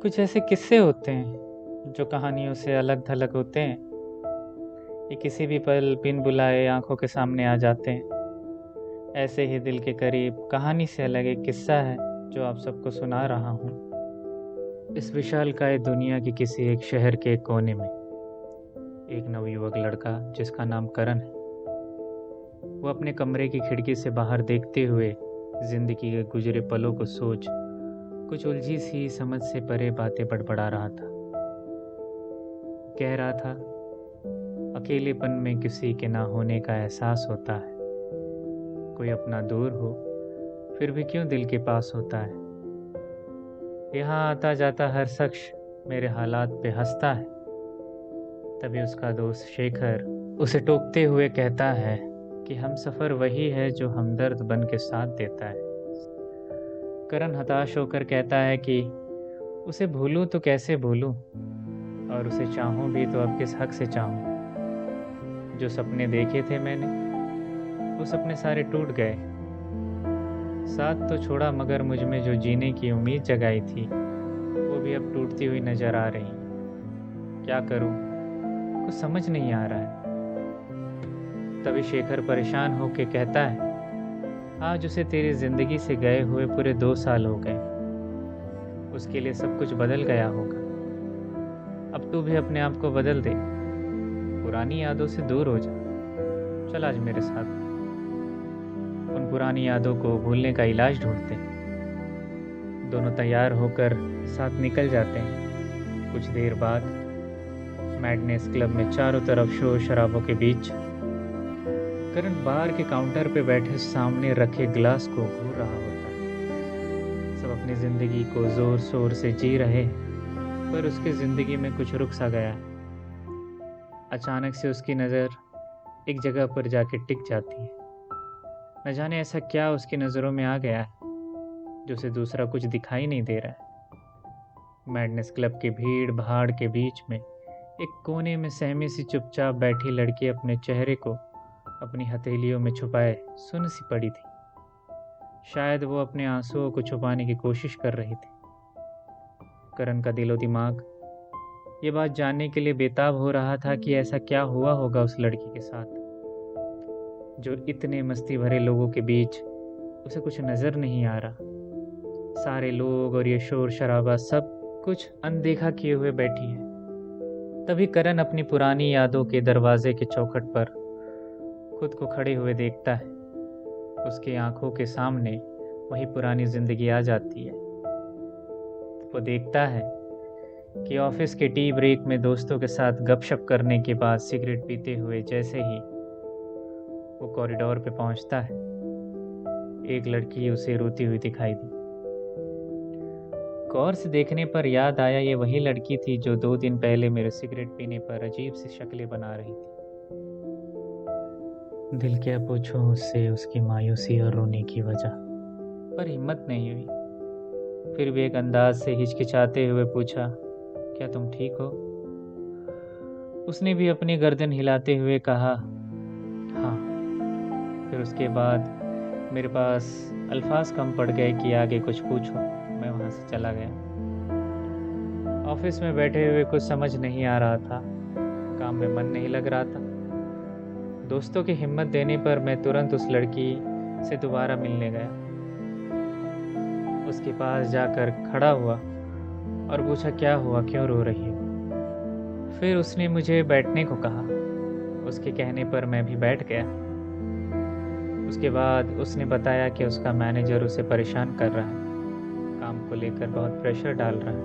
कुछ ऐसे किस्से होते हैं जो कहानियों से अलग थलग होते हैं। ये किसी भी पल बिन बुलाए आंखों के सामने आ जाते हैं। ऐसे ही दिल के करीब कहानी से अलग एक किस्सा है जो आप सबको सुना रहा हूँ। इस विशालकाय दुनिया की किसी एक शहर के एक कोने में एक नवयुवक लड़का जिसका नाम करण है, वो अपने कमरे की खिड़की से बाहर देखते हुए जिंदगी के गुजरे पलों को सोच कुछ उलझी सी समझ से परे बातें बड़बड़ा रहा था। कह रहा था, अकेलेपन में किसी के ना होने का एहसास होता है। कोई अपना दूर हो फिर भी क्यों दिल के पास होता है। यहाँ आता जाता हर शख्स मेरे हालात पे हंसता है। तभी उसका दोस्त शेखर उसे टोकते हुए कहता है कि हम सफ़र वही है जो हमदर्द बन के साथ देता है। करण हताश होकर कहता है कि उसे भूलूं तो कैसे भूलूं, और उसे चाहूं भी तो अब किस हक से चाहूं। जो सपने देखे थे मैंने वो सपने सारे टूट गए। साथ तो छोड़ा मगर मुझ में जो जीने की उम्मीद जगाई थी वो भी अब टूटती हुई नजर आ रही। क्या करूं, कुछ समझ नहीं आ रहा है। तभी शेखर परेशान होकर कहता है, आज उसे तेरी जिंदगी से गए हुए पूरे 2 साल हो गए। उसके लिए सब कुछ बदल गया होगा। अब तू भी अपने आप को बदल दे, पुरानी यादों से दूर हो जा। चल आज मेरे साथ उन पुरानी यादों को भूलने का इलाज ढूंढते हैं। दोनों तैयार होकर साथ निकल जाते हैं। कुछ देर बाद मैडनेस क्लब में चारों तरफ शोर शराबों के बीच करण बार के काउंटर पे बैठे सामने रखे ग्लास को घूर रहा होता है। सब अपनी जिंदगी को जोर शोर से जी रहे हैं, पर उसकी जिंदगी में कुछ रुक सा गया है। अचानक से उसकी नज़र एक जगह पर जाके टिक जाती है। न जाने ऐसा क्या उसकी नज़रों में आ गया है जो उसे दूसरा कुछ दिखाई नहीं दे रहा है। मैडनेस क्लब की भीड़ भाड़ के बीच में एक कोने में सहमी सी चुपचाप बैठी लड़की अपने चेहरे को अपनी हथेलियों में छुपाए सुन्न सी पड़ी थी। शायद वो अपने आंसुओं को छुपाने की कोशिश कर रही थी। करण का दिलो दिमाग ये बात जानने के लिए बेताब हो रहा था कि ऐसा क्या हुआ होगा उस लड़की के साथ जो इतने मस्ती भरे लोगों के बीच उसे कुछ नजर नहीं आ रहा। सारे लोग और ये शोर शराबा सब कुछ अनदेखा किए हुए बैठी है। तभी करण अपनी पुरानी यादों के दरवाजे के चौखट पर खुद को खड़े हुए देखता है। उसकी आंखों के सामने वही पुरानी जिंदगी आ जाती है। वो देखता है कि ऑफिस के टी ब्रेक में दोस्तों के साथ गपशप करने के बाद सिगरेट पीते हुए जैसे ही वो कॉरिडोर पे पहुंचता है, एक लड़की उसे रोती हुई दिखाई दी। गौर से देखने पर याद आया ये वही लड़की थी जो 2 दिन पहले मेरे सिगरेट पीने पर अजीब सी शक्लें बना रही थी। दिल क्या पूछो उससे उसकी मायूसी और रोने की वजह, पर हिम्मत नहीं हुई। फिर भी एक अंदाज से हिचकिचाते हुए पूछा, क्या तुम ठीक हो? उसने भी अपनी गर्दन हिलाते हुए कहा, हाँ। फिर उसके बाद मेरे पास अल्फाज कम पड़ गए कि आगे कुछ पूछो। मैं वहाँ से चला गया। ऑफिस में बैठे हुए कुछ समझ नहीं आ रहा था। काम में मन नहीं लग रहा था। दोस्तों की हिम्मत देने पर मैं तुरंत उस लड़की से दोबारा मिलने गया। उसके पास जाकर खड़ा हुआ और पूछा, क्या हुआ, क्यों रो रही हो? फिर उसने मुझे बैठने को कहा। उसके कहने पर मैं भी बैठ गया। उसके बाद उसने बताया कि उसका मैनेजर उसे परेशान कर रहा है, काम को लेकर बहुत प्रेशर डाल रहा है,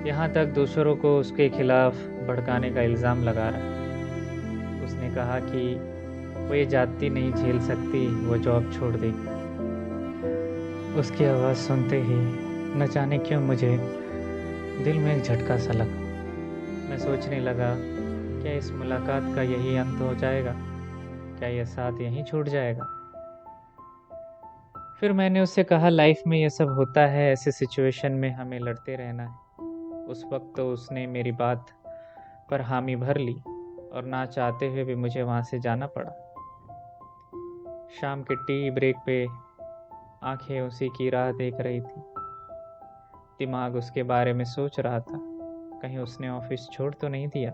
यहाँ तक दूसरों को उसके खिलाफ भड़काने का इल्ज़ाम लगा रहा है। उसने कहा कि वो ये जाति नहीं झेल सकती, वो जॉब छोड़ देगी। उसकी आवाज़ सुनते ही न जाने क्यों मुझे दिल में एक झटका सा लगा। मैं सोचने लगा, क्या इस मुलाकात का यही अंत हो जाएगा? क्या यह साथ यहीं छूट जाएगा? फिर मैंने उससे कहा, लाइफ में यह सब होता है, ऐसे सिचुएशन में हमें लड़ते रहना है। उस वक्त तो उसने मेरी बात पर हामी भर ली और ना चाहते हुए भी मुझे वहाँ से जाना पड़ा। शाम के टी ब्रेक पे आंखें उसी की राह देख रही थी। दिमाग उसके बारे में सोच रहा था, कहीं उसने ऑफिस छोड़ तो नहीं दिया।